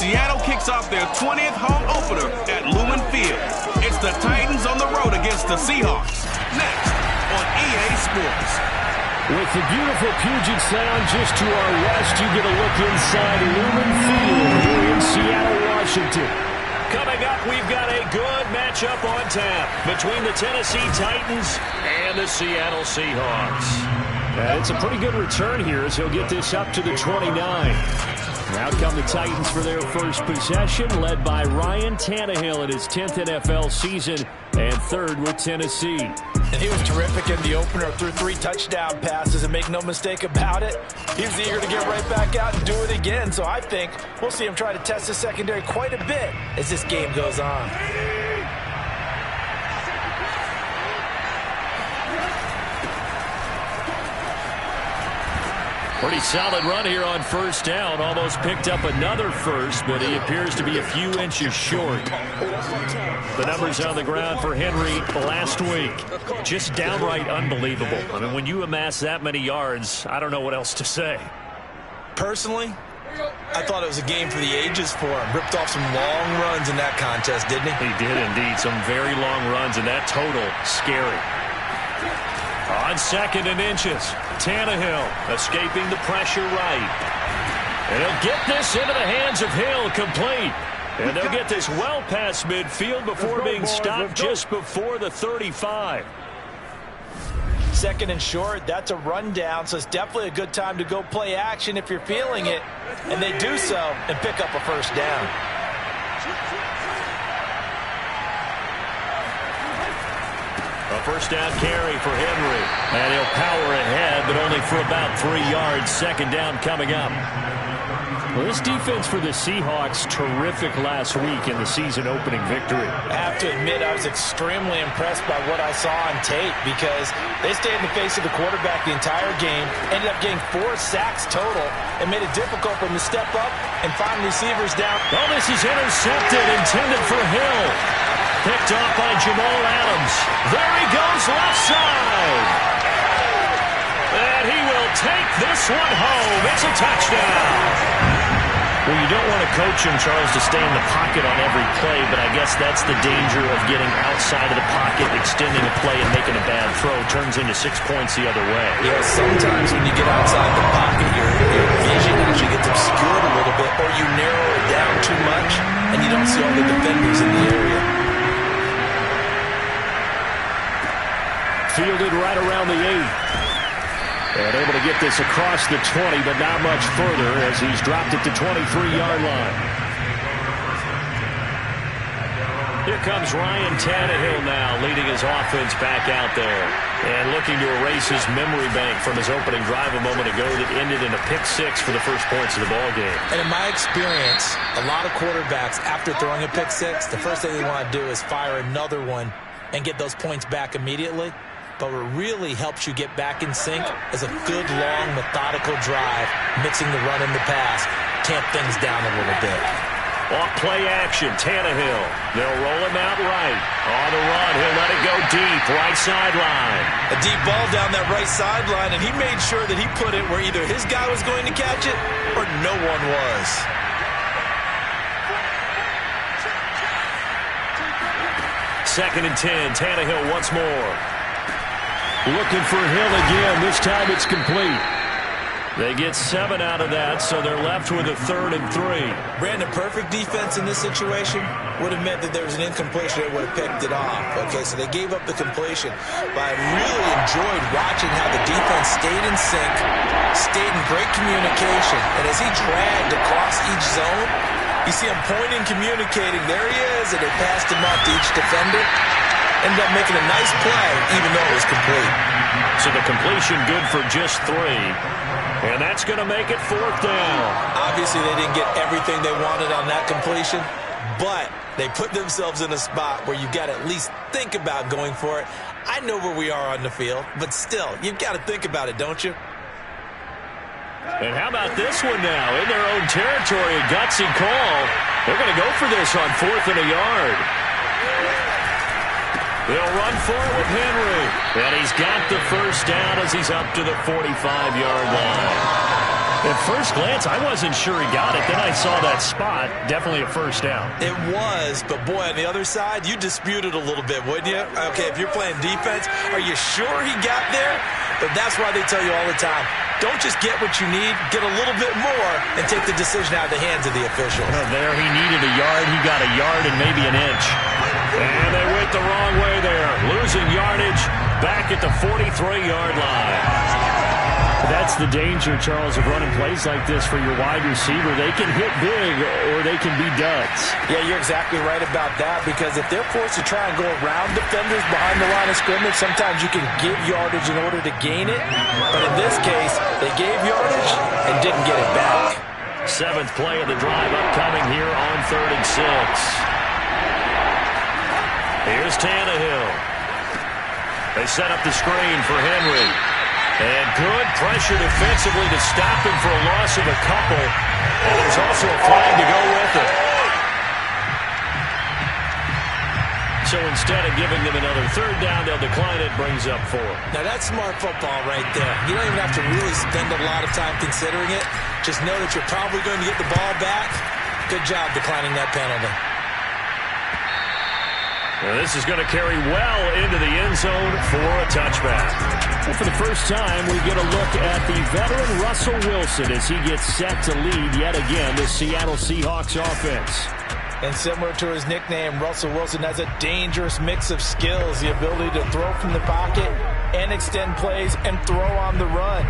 Seattle kicks off their 20th home opener at Lumen Field. It's the Titans on the road against the Seahawks. Next on EA Sports. With the beautiful Puget Sound just to our west, you get a look inside Lumen Field here in Seattle, Washington. Coming up, we've got a good matchup on tap between the Tennessee Titans and the Seattle Seahawks. And it's a pretty good return here as he'll get this up to the 29. Out come the Titans for their first possession, led by Ryan Tannehill in his 10th NFL season and third with Tennessee. And he was terrific in the opener, threw 3 touchdown passes, and make no mistake about it, he was eager to get right back out and do it again. So I think we'll see him try to test the secondary quite a bit as this game goes on. Pretty solid run here on first down. Almost picked up another first, but he appears to be a few inches short. The numbers on the ground for Henry last week, just downright unbelievable. I mean, when you amass that many yards, I don't know what else to say. Personally, I thought it was a game for the ages for him. Ripped off some long runs in that contest, didn't he? He did indeed. Some very long runs, and that total, scary. On second and inches, Tannehill escaping the pressure right. And he'll get this into the hands of Hill, complete. And they'll get this well past midfield before being stopped just before the 35. Second and short, that's a rundown, so it's definitely a good time to go play action if you're feeling it. And they do so and pick up a first down. A first down carry for Henry. And he'll power ahead, but only for about 3 yards. Second down coming up. Well, this defense for the Seahawks, terrific last week in the season-opening victory. I have to admit, I was extremely impressed by what I saw on tape because they stayed in the face of the quarterback the entire game, ended up getting 4 sacks total, and made it difficult for them to step up and find receivers down. Oh, this is intercepted, intended for Hill. Picked off by Jamal Adams. There he goes, left side. And he will take this one home. It's a touchdown. Well, you don't want to coach him, Charles, to stay in the pocket on every play, but I guess that's the danger of getting outside of the pocket, extending a play, and making a bad throw. Turns into 6 points the other way. Yeah, sometimes when you get outside the pocket, your vision actually gets obscured a little bit, or you narrow it down too much, and you don't see all the defenders in the area. Fielded right around the 8. And able to get this across the 20, but not much further as he's dropped it to 23-yard line. Here comes Ryan Tannehill now, leading his offense back out there. And looking to erase his memory bank from his opening drive a moment ago that ended in a pick-6 for the first points of the ballgame. And in my experience, a lot of quarterbacks, after throwing a pick-6, the first thing they want to do is fire another one and get those points back immediately. But what really helps you get back in sync is a good, long, methodical drive, mixing the run and the pass, tamp things down a little bit. Off play action, Tannehill. They'll roll him out right. On the run, he'll let it go deep, right sideline. A deep ball down that right sideline, and he made sure that he put it where either his guy was going to catch it or no one was. Second and 10, Tannehill once more. Looking for Hill again. This time it's complete. They get 7 out of that, so they're left with a 3rd and 3. Brandon, perfect defense in this situation would have meant that there was an incompletion. They would have picked it off. Okay, so they gave up the completion. But I really enjoyed watching how the defense stayed in sync, stayed in great communication. And as he dragged across each zone, you see him pointing, communicating. There he is, and they passed him off to each defender. Ended up making a nice play, even though it was complete. So the completion good for just 3. And that's going to make it 4th down. Obviously, they didn't get everything they wanted on that completion, but they put themselves in a spot where you've got to at least think about going for it. I know where we are on the field, but still, you've got to think about it, don't you? And how about this one now? In their own territory, a gutsy call. They're going to go for this on 4th and a yard. They'll run for it with Henry. And he's got the first down as he's up to the 45-yard line. At first glance, I wasn't sure he got it. Then I saw that spot. Definitely a first down. It was, but boy, on the other side, you disputed a little bit, wouldn't you? Okay, if you're playing defense, are you sure he got there? But that's why they tell you all the time, don't just get what you need, get a little bit more, and take the decision out of the hands of the officials. Well, there he needed a yard. He got a yard and maybe an inch. And they went the wrong way there. Losing yardage back at the 43-yard line. That's the danger, Charles, of running plays like this for your wide receiver. They can hit big or they can be duds. Yeah, you're exactly right about that, because if they're forced to try and go around defenders behind the line of scrimmage, sometimes you can give yardage in order to gain it. But in this case, they gave yardage and didn't get it back. 7th play of the drive upcoming here on 3rd and 6. Here's Tannehill. They set up the screen for Henry. And good pressure defensively to stop him for a loss of a couple. And there's also a flag to go with it. So instead of giving them another 3rd down, they'll decline it, brings up 4. Now that's smart football right there. You don't even have to really spend a lot of time considering it. Just know that you're probably going to get the ball back. Good job declining that penalty. Now this is going to carry well into the end zone for a touchback. Well, for the first time, we get a look at the veteran Russell Wilson as he gets set to lead yet again the Seattle Seahawks offense. And similar to his nickname, Russell Wilson has a dangerous mix of skills, the ability to throw from the pocket and extend plays and throw on the run.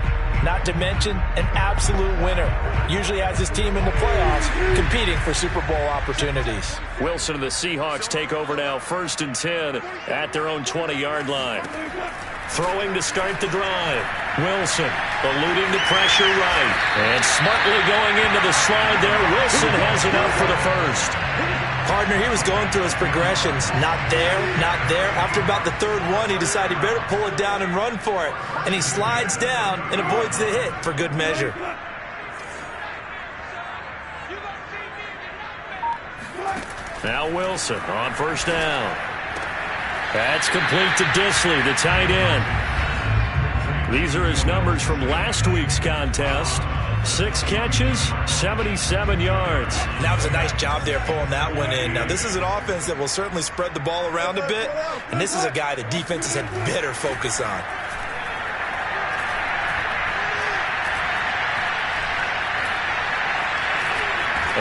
Not to mention an absolute winner. Usually has his team in the playoffs competing for Super Bowl opportunities. Wilson and the Seahawks take over now, 1st and 10 at their own 20-yard line. Throwing to start the drive. Wilson eluding the pressure right. And smartly going into the slide there. Wilson has enough for the first. Partner, he was going through his progressions. Not there, not there. After about the 3rd one, he decided he better pull it down and run for it. And he slides down and avoids the hit for good measure. Now Wilson on 1st down. That's complete to Disley, the tight end. These are his numbers from last week's contest. 6 catches, 77 yards. That was a nice job there pulling that one in. Now, this is an offense that will certainly spread the ball around a bit, and this is a guy the defenses had better focus on.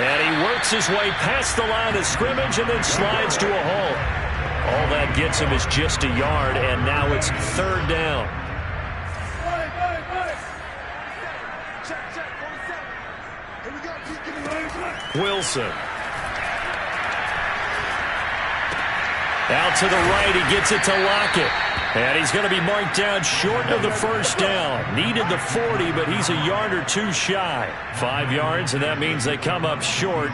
And he works his way past the line of scrimmage and then slides to a halt. All that gets him is just a yard, and now it's 3rd down. Wilson. Out to the right, he gets it to Lockett. And he's going to be marked down short of the 1st down. Needed the 40, but he's a yard or 2 shy. 5 yards, and that means they come up short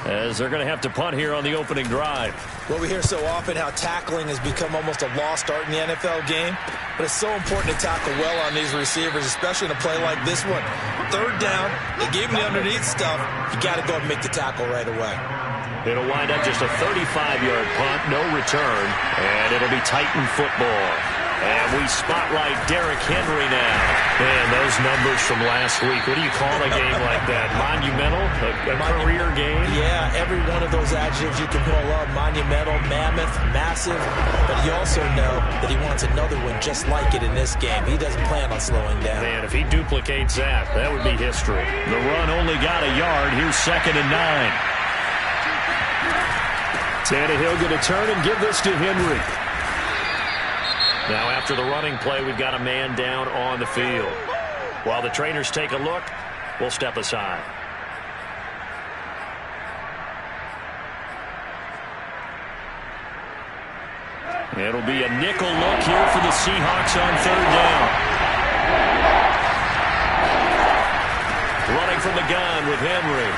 as they're going to have to punt here on the opening drive. Well, we hear so often how tackling has become almost a lost art in the NFL game, but it's so important to tackle well on these receivers, especially in a play like this one. 3rd down, they gave him the underneath stuff. You got to go and make the tackle right away. It'll wind up just a 35-yard punt, no return, and it'll be Titan football. And we spotlight Derrick Henry now. Man, those numbers from last week. What do you call a game like that? Monumental? A career game? Yeah, every one of those adjectives you can pull up. Monumental, mammoth, massive. But you also know that he wants another one just like it in this game. He doesn't plan on slowing down. Man, if he duplicates that, that would be history. The run only got a yard. Here's 2nd and 9. Tannehill going to turn and give this to Henry. Now after the running play, we've got a man down on the field. While the trainers take a look, we'll step aside. It'll be a nickel look here for the Seahawks on 3rd down. Running from the gun with Henry.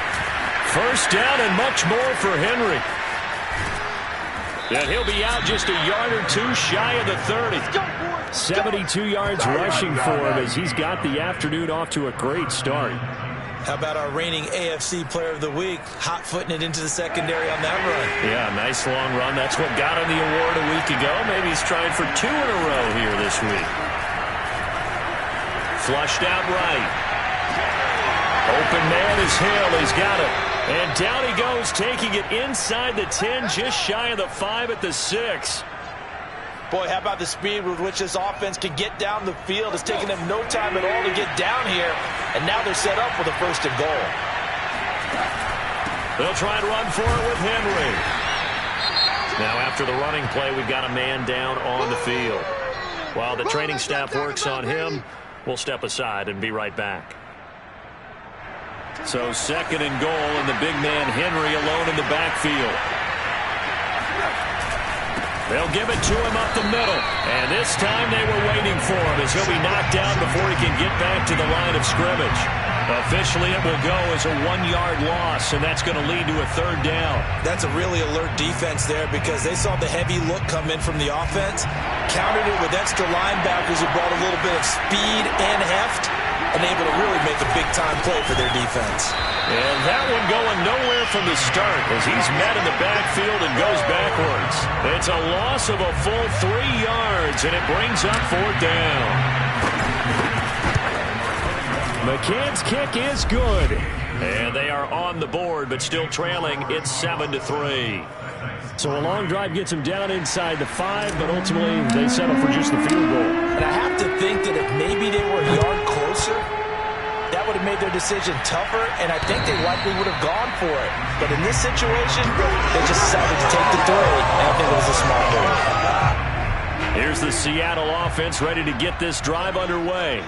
1st down and much more for Henry. And he'll be out just a yard or 2 shy of the 30. 72 yards rushing for him as he's got the afternoon off to a great start. How about our reigning AFC Player of the Week, hot-footing it into the secondary on that run? Yeah, nice long run. That's what got him the award a week ago. Maybe he's trying for 2 in a row here this week. Flushed out right. Open man is Hill. He's got it. And down he goes, taking it inside the 10, just shy of the 5 at the 6. Boy, how about the speed with which this offense can get down the field? It's taken them no time at all to get down here, and now they're set up for the 1st and goal. They'll try and run for it with Henry. Now after the running play, we've got a man down on the field. While the training staff works on him, we'll step aside and be right back. So 2nd and goal, and the big man Henry alone in the backfield. They'll give it to him up the middle. And this time they were waiting for him as he'll be knocked down before he can get back to the line of scrimmage. Officially, it will go as a 1-yard loss, and that's going to lead to a 3rd down. That's a really alert defense there because they saw the heavy look come in from the offense, countered it with extra linebackers who brought a little bit of speed and heft, and able to really make a big-time play for their defense. And that one going nowhere from the start as he's met in the backfield and goes backwards. It's a loss of a full 3 yards, and it brings up 4th down. McCann's kick is good. And they are on the board, but still trailing. It's 7-3. So a long drive gets them down inside the 5, but ultimately they settle for just the field goal. And I have to think that if maybe they were a yard closer, that would have made their decision tougher, and I think they likely would have gone for it. But in this situation, they just decided to take the 3, and I think it was a smart move. Here's the Seattle offense ready to get this drive underway.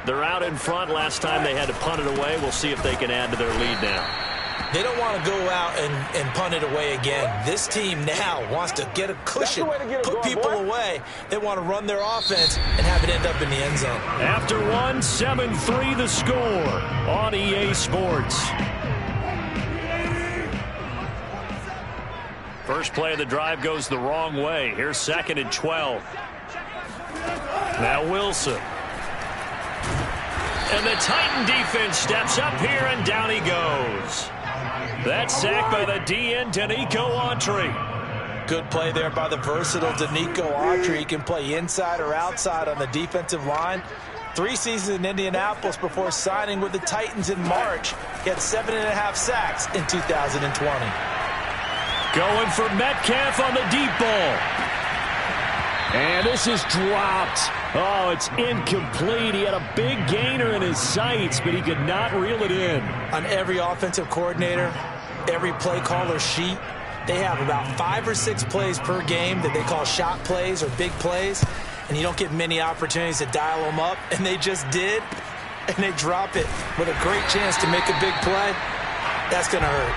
They're out in front. Last time they had to punt it away. We'll see if they can add to their lead now. They don't want to go out and punt it away again. This team now wants to get a cushion, put people away. They want to run their offense and have it end up in the end zone. After 1, 7-3 the score on EA Sports. First play of the drive goes the wrong way. Here's 2nd and 12. Now Wilson. And the Titan defense steps up here, and down he goes. That's sacked by the DN, Danico Autry. Good play there by the versatile Danico Autry. He can play inside or outside on the defensive line. 3 seasons in Indianapolis before signing with the Titans in March. He had 7.5 sacks in 2020. Going for Metcalf on the deep ball. And this is dropped. Oh, it's incomplete. He had a big gainer in his sights, but he could not reel it in. On every offensive coordinator, every play caller sheet, they have about 5 or 6 plays per game that they call shot plays or big plays, and you don't get many opportunities to dial them up, and they just did, and they drop it with a great chance to make a big play. That's going to hurt.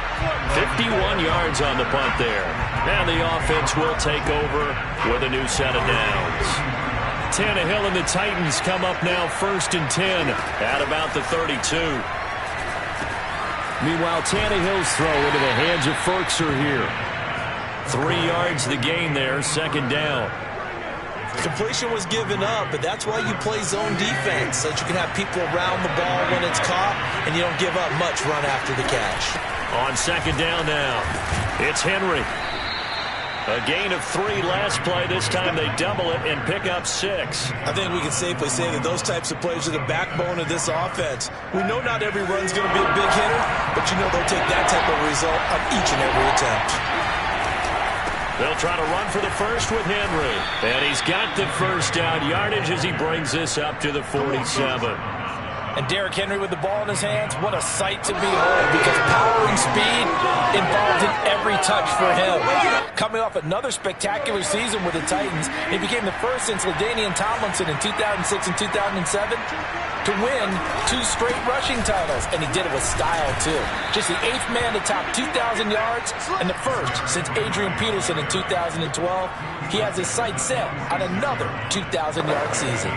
51 yards on the punt there. And the offense will take over with a new set of downs. Tannehill and the Titans come up now 1st and 10 at about the 32. Meanwhile, Tannehill's throw into the hands of Ferkser here. 3 yards the gain there, 2nd down. Completion was given up, but that's why you play zone defense, so that you can have people around the ball when it's caught, and you don't give up much run after the catch. On 2nd down now, it's Henry. A gain of 3 last play. This time they double it and pick up 6. I think we can safely say that those types of plays are the backbone of this offense. We know not every run's going to be a big hitter, but you know they'll take that type of result on each and every attempt. They'll try to run for the first with Henry. And he's got the 1st down yardage as he brings this up to the 47. And Derrick Henry with the ball in his hands, what a sight to behold, because power and speed involved in every touch for him. Coming off another spectacular season with the Titans, he became the first since LaDainian Tomlinson in 2006 and 2007 to win 2 straight rushing titles, and he did it with style, too. Just the 8th man to top 2,000 yards, and the first since Adrian Peterson in 2012. He has his sights set on another 2,000-yard season.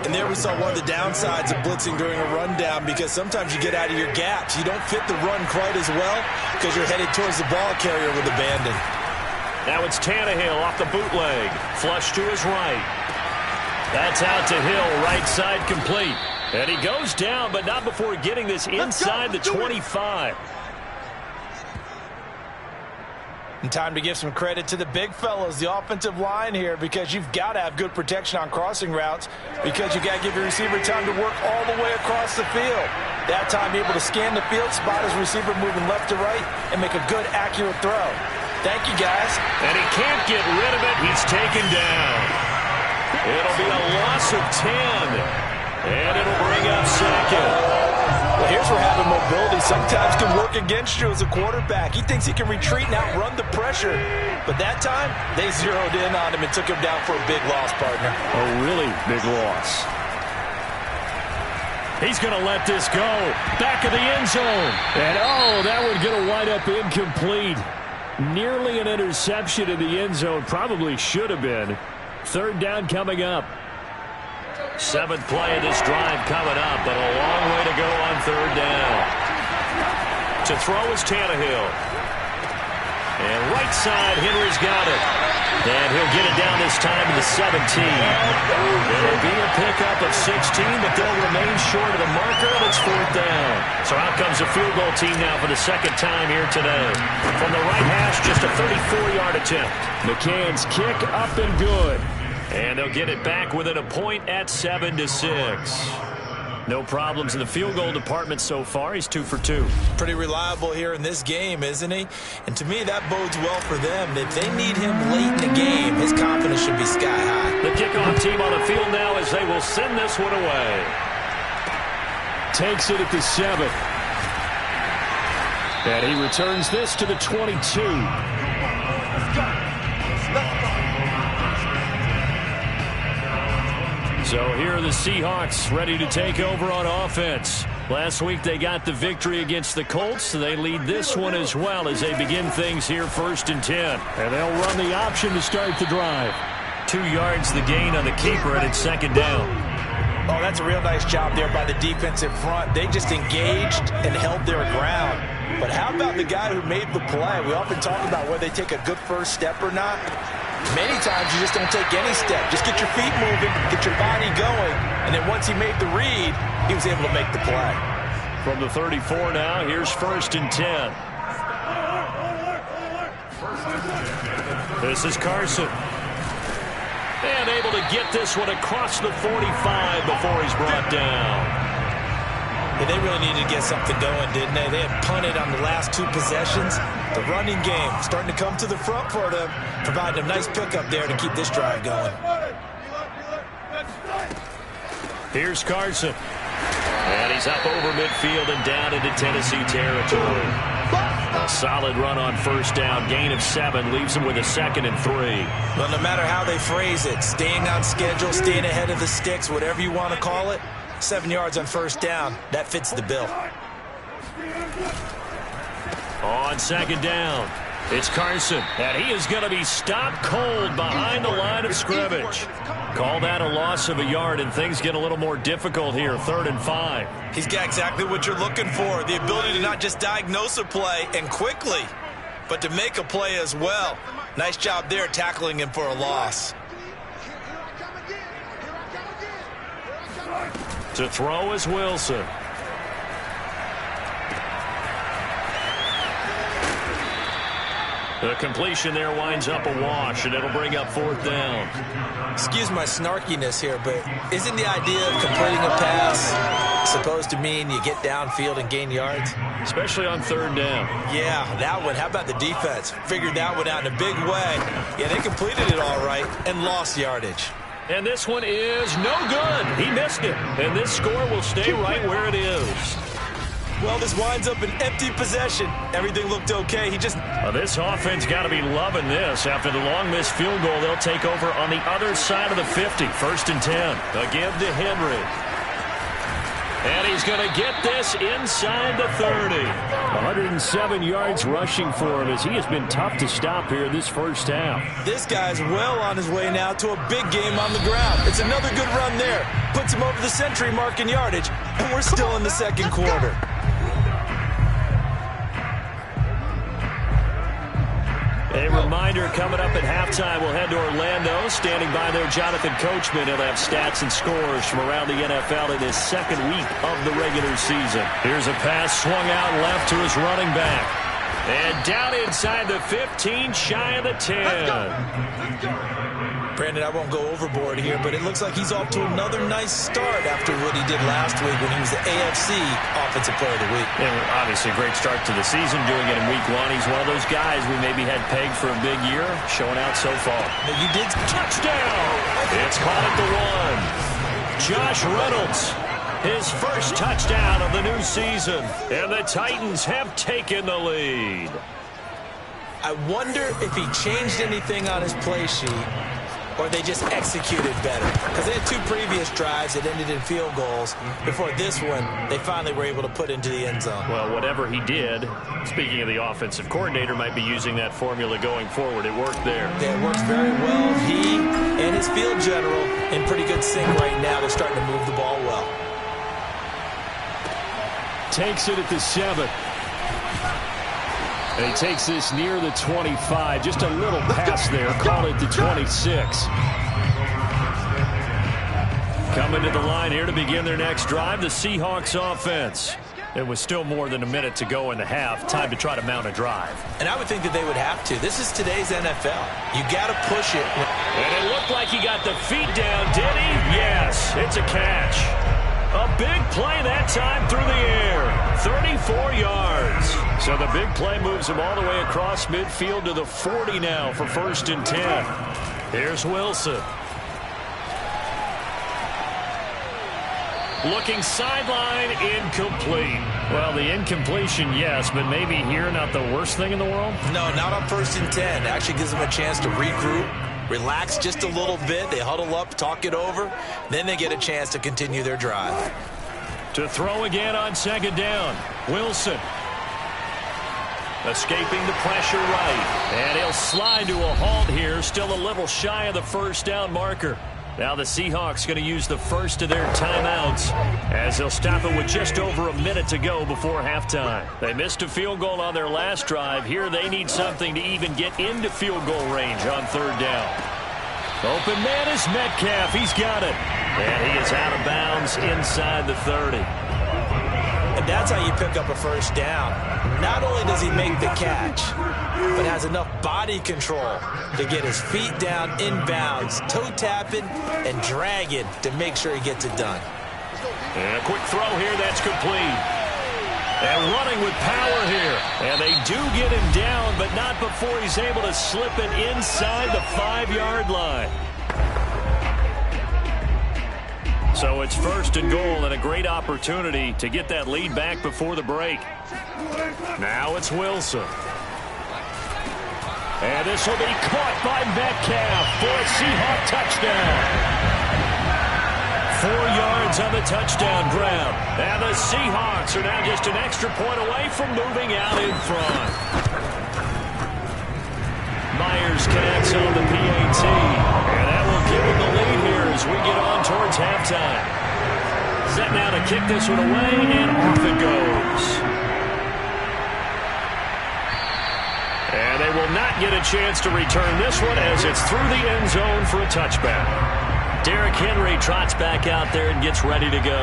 And there we saw one of the downsides of blitzing during a rundown, because sometimes you get out of your gaps. You don't fit the run quite as well because you're headed towards the ball carrier with abandon. Now it's Tannehill off the bootleg. Flush to his right. That's out to Hill, right side complete. And he goes down, but not before getting this inside the 25. And time to give some credit to the big fellas, the offensive line here, because you've got to have good protection on crossing routes because you got to give your receiver time to work all the way across the field. That time able to scan the field, spot his receiver moving left to right, and make a good, accurate throw. Thank you, guys. And he can't get rid of it. He's taken down. It'll be a loss of 10. And it'll bring up second. Well, here's where having mobility sometimes can work against you as a quarterback. He thinks he can retreat and outrun the pressure. But that time, they zeroed in on him and took him down for a big loss, partner. A really big loss. He's going to let this go. Back of the end zone. And, oh, that one's going to wind up incomplete. Nearly an interception in the end zone. Probably should have been. Third down coming up. Seventh play of this drive coming up, but a long way to go on third down. To throw is Tannehill. And right side, Henry's got it. And he'll get it down this time to the 17. It'll be a pickup of 16, but they'll remain short of the marker, and it's fourth down. So out comes a field goal team now for the second time here today. From the right hash, just a 34-yard attempt. McCann's kick up and good. And they'll get it back within a point at 7-6. No problems in the field goal department so far. He's 2 for 2. Pretty reliable here in this game, isn't he? And to me, that bodes well for them. If they need him late in the game, his confidence should be sky high. The kickoff team on the field now as they will send this one away. Takes it at the 7. And he returns this to the 22. So here are the Seahawks ready to take over on offense. Last week they got the victory against the Colts, so they lead this one as well as they begin things here 1st and 10. And they'll run the option to start the drive. 2 yards the gain on the keeper, and it's second down. Oh, that's a real nice job there by the defensive front. They just engaged and held their ground. But how about the guy who made the play? We often talk about whether they take a good first step or not. Many times you just don't take any step. Just get your feet moving, get your body going, and then once he made the read, he was able to make the play. From the 34 now, here's 1st and 10. This is Carson. And able to get this one across the 45 before he's brought down. Yeah, they really needed to get something going, didn't they? They had punted on the last 2 possessions. The running game starting to come to the front for them, providing a nice pickup there to keep this drive going. Here's Carson. And he's up over midfield and down into Tennessee territory. A solid run on first down. Gain of 7 leaves him with a 2nd and 3. Well, no matter how they phrase it, staying on schedule, staying ahead of the sticks, whatever you want to call it, 7 yards on first down, that fits the bill. On second down, it's Carson, and he is going to be stopped cold behind the line of scrimmage. Call that a loss of a yard, and things get a little more difficult here, 3rd and 5. He's got exactly what you're looking for, the ability to not just diagnose a play and quickly, but to make a play as well. Nice job there tackling him for a loss. To throw is Wilson. The completion there winds up a wash, and it'll bring up 4th down. Excuse my snarkiness here, but isn't the idea of completing a pass supposed to mean you get downfield and gain yards? Especially on 3rd down. Yeah, that one. How about the defense? Figured that one out in a big way. Yeah, they completed it all right and lost yardage. And this one is no good. He missed it. And this score will stay right where it is. Well, this winds up an empty possession. Everything looked okay. He just... This offense got to be loving this. After the long missed field goal, they'll take over on the other side of the 50. 1st and 10. A give to Henry. And he's going to get this inside the 30. 107 yards rushing for him as he has been tough to stop here this first half. This guy's well on his way now to a big game on the ground. It's another good run there. Puts him over the century mark in yardage, and we're still in the 2nd quarter. A reminder coming up at halftime, we'll head to Orlando. Standing by there, Jonathan Coachman. He'll have stats and scores from around the NFL in his 2nd week of the regular season. Here's a pass swung out left to his running back. And down inside the 15, shy of the 10. Brandon, I won't go overboard here, but it looks like he's off to another nice start after what he did last week when he was the AFC Offensive Player of the Week. And obviously a great start to the season, doing it in week 1. He's one of those guys we maybe had pegged for a big year, showing out so far. But you did. Touchdown! It's caught at the 1. Josh Reynolds, his first touchdown of the new season. And the Titans have taken the lead. I wonder if he changed anything on his play sheet, or they just executed better. Because they had 2 previous drives that ended in field goals. Before this one, they finally were able to put into the end zone. Well, whatever he did, speaking of the offensive coordinator, might be using that formula going forward. It worked there. Yeah, it works very well. He and his field general in pretty good sync right now. They're starting to move the ball well. Takes it at the 7. And he takes this near the 25. Just a little pass there. Call it the 26. Coming to the line here to begin their next drive, the Seahawks offense. It was still more than a minute to go in the half. Time to try to mount a drive. And I would think that they would have to. This is today's NFL. You got to push it. And it looked like he got the feet down, did he? Yes, it's a catch. A big play that time through the air. 34 yards. So the big play moves him all the way across midfield to the 40 now for 1st and 10. Here's Wilson. Looking sideline, incomplete. Well, the incompletion, yes, but maybe here not the worst thing in the world? No, not on 1st and 10. It actually gives them a chance to regroup, relax just a little bit. They huddle up, talk it over. Then they get a chance to continue their drive. To throw again on 2nd down. Wilson. Escaping the pressure right. And he'll slide to a halt here. Still a little shy of the 1st down marker. Now the Seahawks going to use the first of their timeouts as they'll stop it with just over a minute to go before halftime. They missed a field goal on their last drive. Here they need something to even get into field goal range on 3rd down. Open man is Metcalf. He's got it. And he is out of bounds inside the 30. And that's how you pick up a 1st down. Not only does he make the catch, but has enough body control to get his feet down inbounds, toe tapping and dragging to make sure he gets it done. And a quick throw here, that's complete. And running with power here. And they do get him down, but not before he's able to slip it inside the 5-yard line. So it's 1st and goal and a great opportunity to get that lead back before the break. Now it's Wilson. And this will be caught by Metcalf for a Seahawk touchdown. 4 yards on the touchdown ground. And the Seahawks are now just an extra point away from moving out in front. Myers connects on the PAT. And that will give him the lead here as we get on towards halftime. Set now to kick this one away, and off it goes. And they will not get a chance to return this one as it's through the end zone for a touchback. Derrick Henry trots back out there and gets ready to go.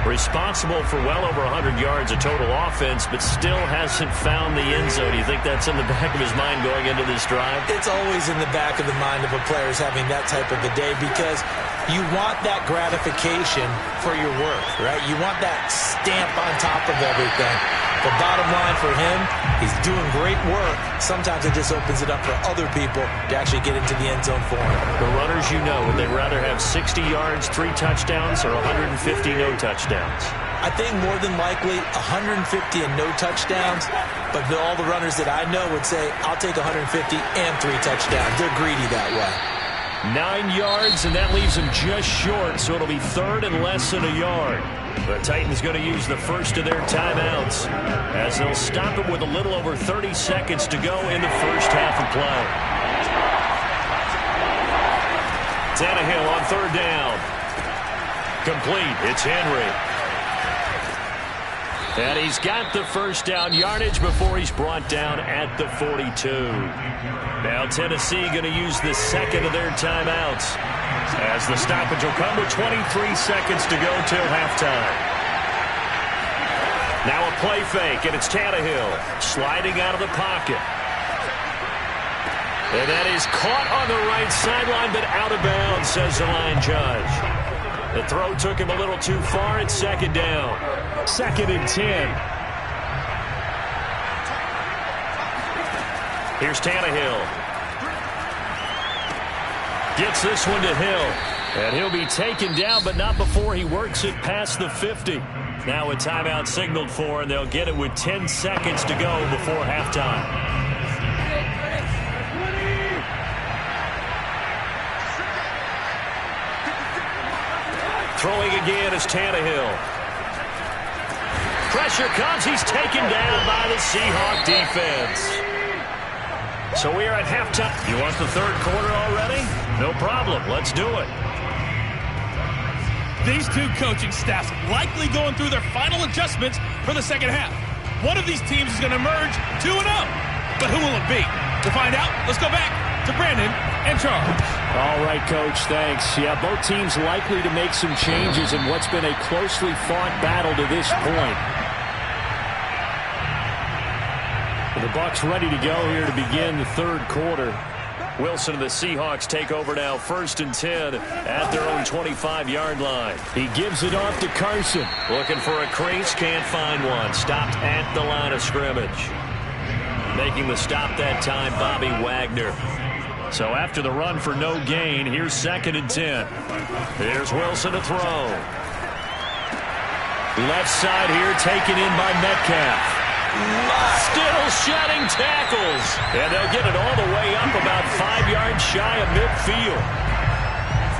Responsible for well over 100 yards of total offense, but still hasn't found the end zone. You think that's in the back of his mind going into this drive? It's always in the back of the mind of a player having that type of a day because you want that gratification for your work, right? You want that stamp on top of everything. The bottom line for him, he's doing great work. Sometimes it just opens it up for other people to actually get into the end zone for him. The runners, you know, would they rather have 60 yards, 3 touchdowns, or 150 no touchdowns? I think more than likely 150 and no touchdowns, but all the runners that I know would say, I'll take 150 and 3 touchdowns. They're greedy that way. 9 yards, and that leaves him just short, so it'll be 3rd and less than a yard. The Titans going to use the first of their timeouts as they'll stop it with a little over 30 seconds to go in the first half of play. Tannehill on 3rd down. Complete. It's Henry. And he's got the first down yardage before he's brought down at the 42. Now Tennessee going to use the second of their timeouts as the stoppage will come with 23 seconds to go till halftime. Now a play fake, and it's Tannehill sliding out of the pocket. And that is caught on the right sideline, but out of bounds, says the line judge. The throw took him a little too far. It's second down. 2nd and 10. Here's Tannehill. Gets this one to Hill. And he'll be taken down, but not before he works it past the 50. Now a timeout signaled for, and they'll get it with 10 seconds to go before halftime. Throwing again is Tannehill. Pressure comes. He's taken down by the Seahawk defense. So we are at halftime. You want the third quarter already? No problem. Let's do it. These two coaching staffs likely going through their final adjustments for the second half. One of these teams is going to emerge 2-0. But who will it be? To find out, let's go back to Brandon and Charles. All right, Coach, thanks. Yeah, both teams likely to make some changes in what's been a closely fought battle to this point. The Bucs ready to go here to begin the third quarter. Wilson and the Seahawks take over now, 1st and 10 at their own 25-yard line. He gives it off to Carson. Looking for a crease, can't find one. Stopped at the line of scrimmage. Making the stop that time, Bobby Wagner. So after the run for no gain, here's 2nd and 10. Here's Wilson to throw. Left side here, taken in by Metcalf. Still shedding tackles. And they'll get it all the way up about 5 yards shy of midfield.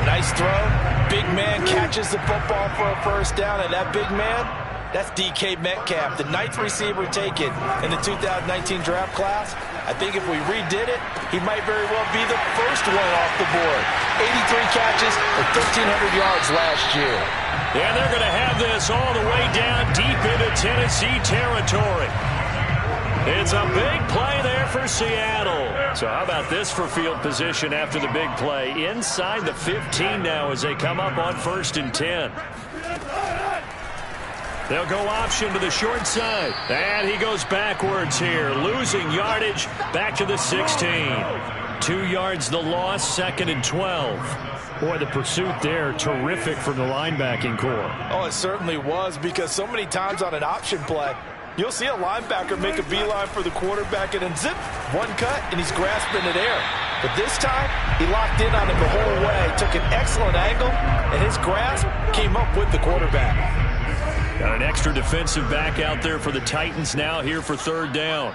Nice throw. Big man catches the football for a first down, and that big man, that's DK Metcalf, the 9th receiver taken in the 2019 draft class. I think if we redid it, he might very well be the first one off the board. 83 catches for 1,300 yards last year. And they're going to have this all the way down deep into Tennessee territory. It's a big play there for Seattle. So how about this for field position after the big play? Inside the 15 now as they come up on 1st and 10. They'll go option to the short side. And he goes backwards here, losing yardage back to the 16. 2 yards the loss, 2nd and 12. Boy, the pursuit there, terrific from the linebacking core. Oh, it certainly was, because so many times on an option play, you'll see a linebacker make a beeline for the quarterback and then zip, one cut, and he's grasping it air. But this time, he locked in on him the whole way, took an excellent angle, and his grasp came up with the quarterback. Got an extra defensive back out there for the Titans now here for 3rd down.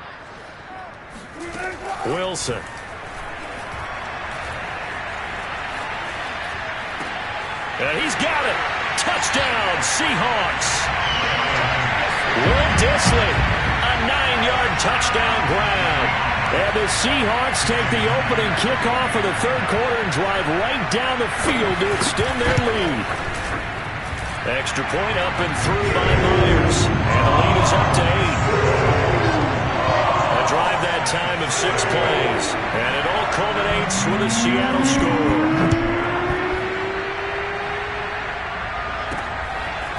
Wilson. And he's got it. Touchdown, Seahawks. Will Dissly, a 9-yard touchdown grab. And the Seahawks take the opening kickoff of the third quarter and drive right down the field to extend their lead. Extra point up and through by Myers. And the lead is up to 8. A drive that time of 6 plays. And it all culminates with a Seattle score.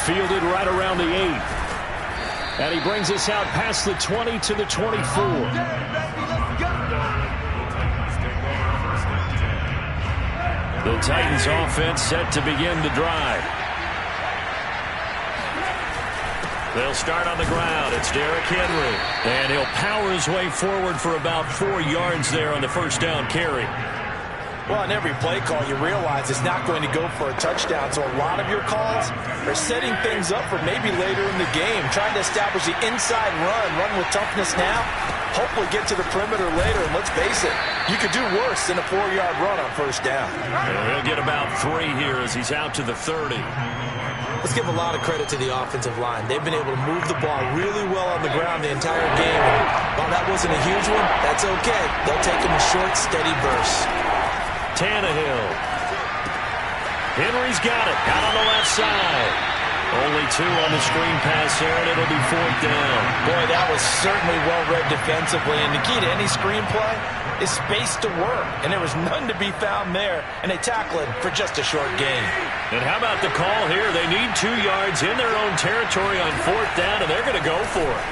Fielded right around the 8. And he brings us out past the 20 to the 24. The Titans offense set to begin the drive. They'll start on the ground. It's Derrick Henry. And he'll power his way forward for about 4 yards there on the first down carry. Well, on every play call, you realize it's not going to go for a touchdown. So a lot of your calls are setting things up for maybe later in the game, trying to establish the inside run with toughness now, hopefully get to the perimeter later. And let's face it, you could do worse than a 4-yard run on first down. And he'll get about 3 here as he's out to the 30. Let's give a lot of credit to the offensive line. They've been able to move the ball really well on the ground the entire game. And while that wasn't a huge one, that's okay. They'll take them in short, steady bursts. Tannehill. Henry's got it. Out on the left side. Only 2 on the screen pass there, and it'll be 4th down. Boy, that was certainly well-read defensively, and the key to any screenplay is space to work, and there was none to be found there, and they tackle it for just a short gain. And how about the call here? They need 2 yards in their own territory on 4th down, and they're going to go for it.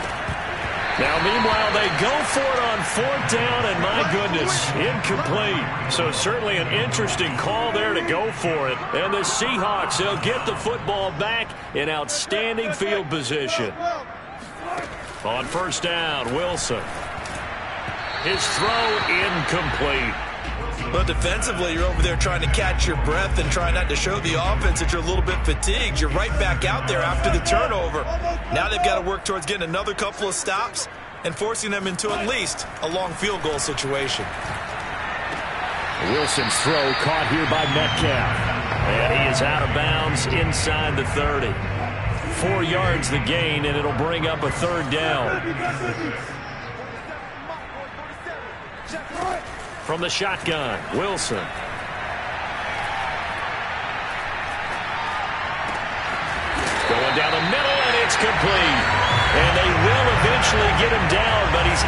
Now, meanwhile, they go for it on 4th down, and my goodness, incomplete. So certainly an interesting call there to go for it. And the Seahawks, they'll get the football back in outstanding field position. On 1st down, Wilson. His throw incomplete. But defensively, you're over there trying to catch your breath and try not to show the offense that you're a little bit fatigued. You're right back out there after the turnover. Now they've got to work towards getting another couple of stops and forcing them into at least a long field goal situation. Wilson's throw caught here by Metcalf. And he is out of bounds inside the 30. 4 yards the gain, and it'll bring up a 3rd down. From the shotgun, Wilson. Going down the middle, and it's complete. And they will eventually get him down, but he's...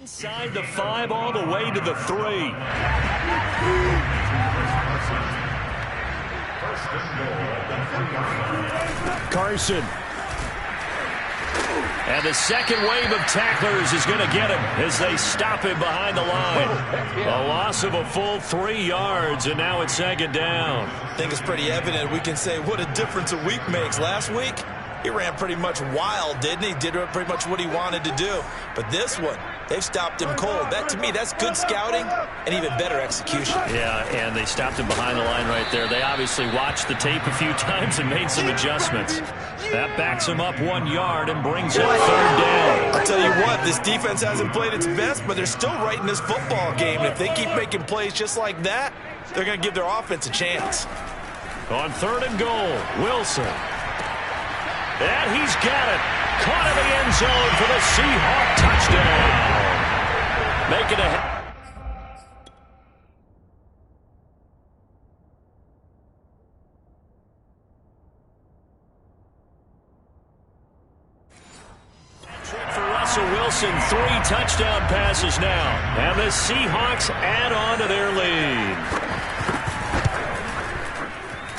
Inside the 5 all the way to the 3. Carson. And the second wave of tacklers is going to get him as they stop him behind the line. A loss of a full 3 yards, and now it's 2nd down. I think it's pretty evident. We can say what a difference a week makes. Last week, he ran pretty much wild, didn't he? Did pretty much what he wanted to do. But this one, they've stopped him cold. That, to me, that's good scouting and even better execution. Yeah, and they stopped him behind the line right there. They obviously watched the tape a few times and made some adjustments. That backs him up 1 yard and brings up 3rd down. I'll tell you what, this defense hasn't played its best, but they're still right in this football game. And if they keep making plays just like that, they're going to give their offense a chance. On 3rd and goal, Wilson. And he's got it. Caught in the end zone for the Seahawk touchdown. Making a... For Russell Wilson, 3 touchdown passes now. And the Seahawks add on to their lead.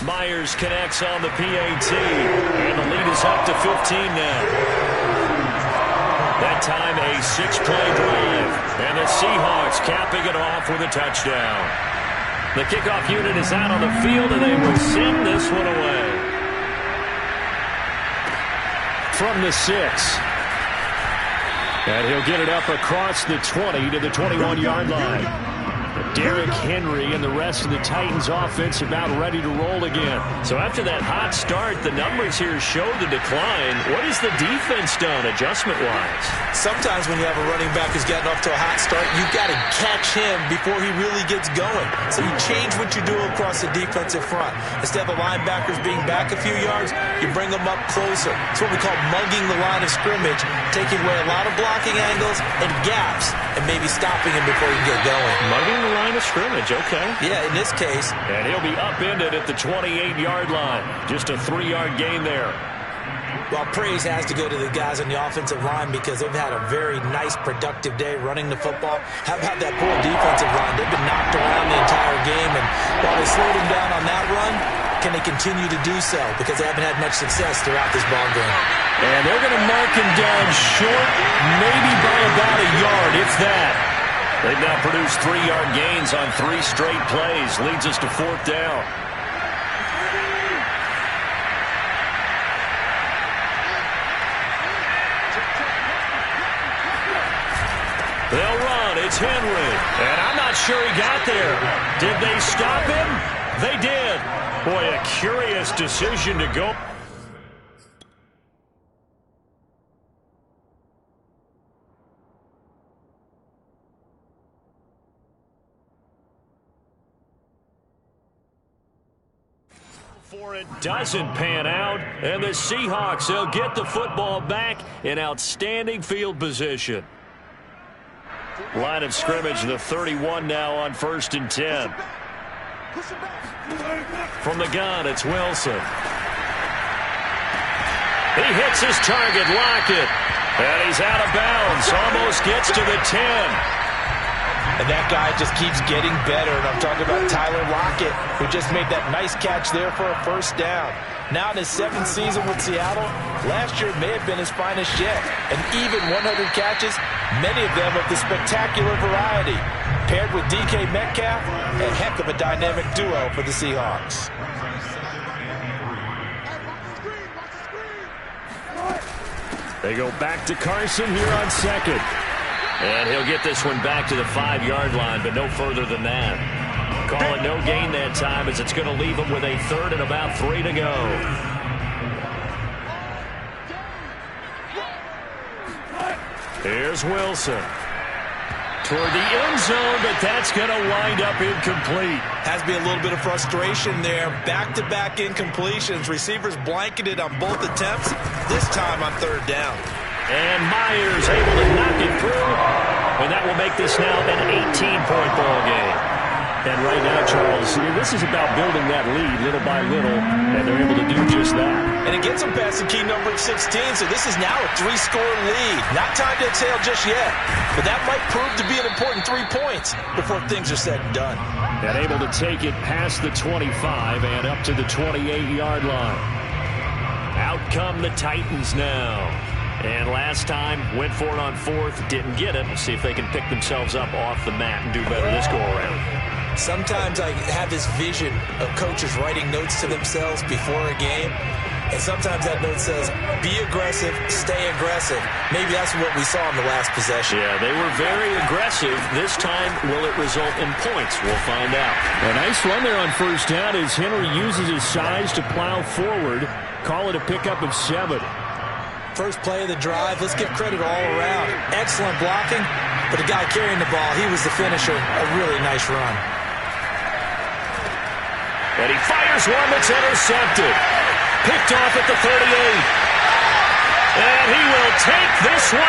Myers connects on the PAT, and the lead is up to 15 now. That time a 6-play drive, and the Seahawks capping it off with a touchdown. The kickoff unit is out on the field, and they will send this one away. From the 6. And he'll get it up across the 20 to the 21-yard line. Derrick Henry and the rest of the Titans offense about ready to roll again. So after that hot start, the numbers here show the decline. What has the defense done adjustment-wise? Sometimes when you have a running back who's gotten off to a hot start, you've got to catch him before he really gets going. So you change what you do across the defensive front. Instead of the linebackers being back a few yards, you bring them up closer. It's what we call mugging the line of scrimmage, taking away a lot of blocking angles and gaps, and maybe stopping him before you get going. Mugging the line of scrimmage, okay. Yeah, in this case. And he'll be upended at the 28-yard line. Just a 3-yard gain there. Well, praise has to go to the guys on the offensive line because they've had a very nice, productive day running the football. How about that poor defensive line? They've been knocked around the entire game, and while they slowed them down on that run, can they continue to do so? Because they haven't had much success throughout this ball game. And they're going to mark him down short, maybe by about a yard, if that. They've now produced 3-yard gains on 3 straight plays. Leads us to 4th down. They'll run. It's Henry. And I'm not sure he got there. Did they stop him? They did. Boy, a curious decision to go. For it doesn't pan out, and the Seahawks will get the football back in outstanding field position. Line of scrimmage, the 31 now on 1st and 10. From the gun, it's Wilson. He hits his target, Lockett, and he's out of bounds, almost gets to the 10. And that guy just keeps getting better. And I'm talking about Tyler Lockett, who just made that nice catch there for a first down. Now in his 7th season with Seattle, last year may have been his finest yet. And even 100 catches, many of them of the spectacular variety. Paired with DK Metcalf, a heck of a dynamic duo for the Seahawks. They go back to Carson here on 2nd. And he'll get this one back to the 5-yard line, but no further than that. Call it no gain that time, as it's going to leave him with a 3rd and about 3 to go. Here's Wilson. Toward the end zone, but that's going to wind up incomplete. Has to be a little bit of frustration there. Back-to-back incompletions. Receivers blanketed on both attempts, this time on 3rd down. And Myers able to knock it through. And that will make this now an 18-point ball game. And right now, Charles, this is about building that lead little by little, and they're able to do just that. And it gets them past the key number of 16, so this is now a 3-score lead. Not time to exhale just yet, but that might prove to be an important 3 points before things are said and done. And able to take it past the 25 and up to the 28-yard line. Out come the Titans now. And last time, went for it on 4th, didn't get it. We'll see if they can pick themselves up off the mat and do better this go-around. Sometimes I have this vision of coaches writing notes to themselves before a game, and sometimes that note says, be aggressive, stay aggressive. Maybe that's what we saw in the last possession. Yeah, they were very aggressive. This time, will it result in points? We'll find out. A nice run there on 1st down as Henry uses his size to plow forward. Call it a pickup of 7. First play of the drive, let's give credit all around. Excellent blocking, but the guy carrying the ball, he was the finisher. A really nice run. And he fires one that's intercepted. Picked off at the 38. And he will take this one.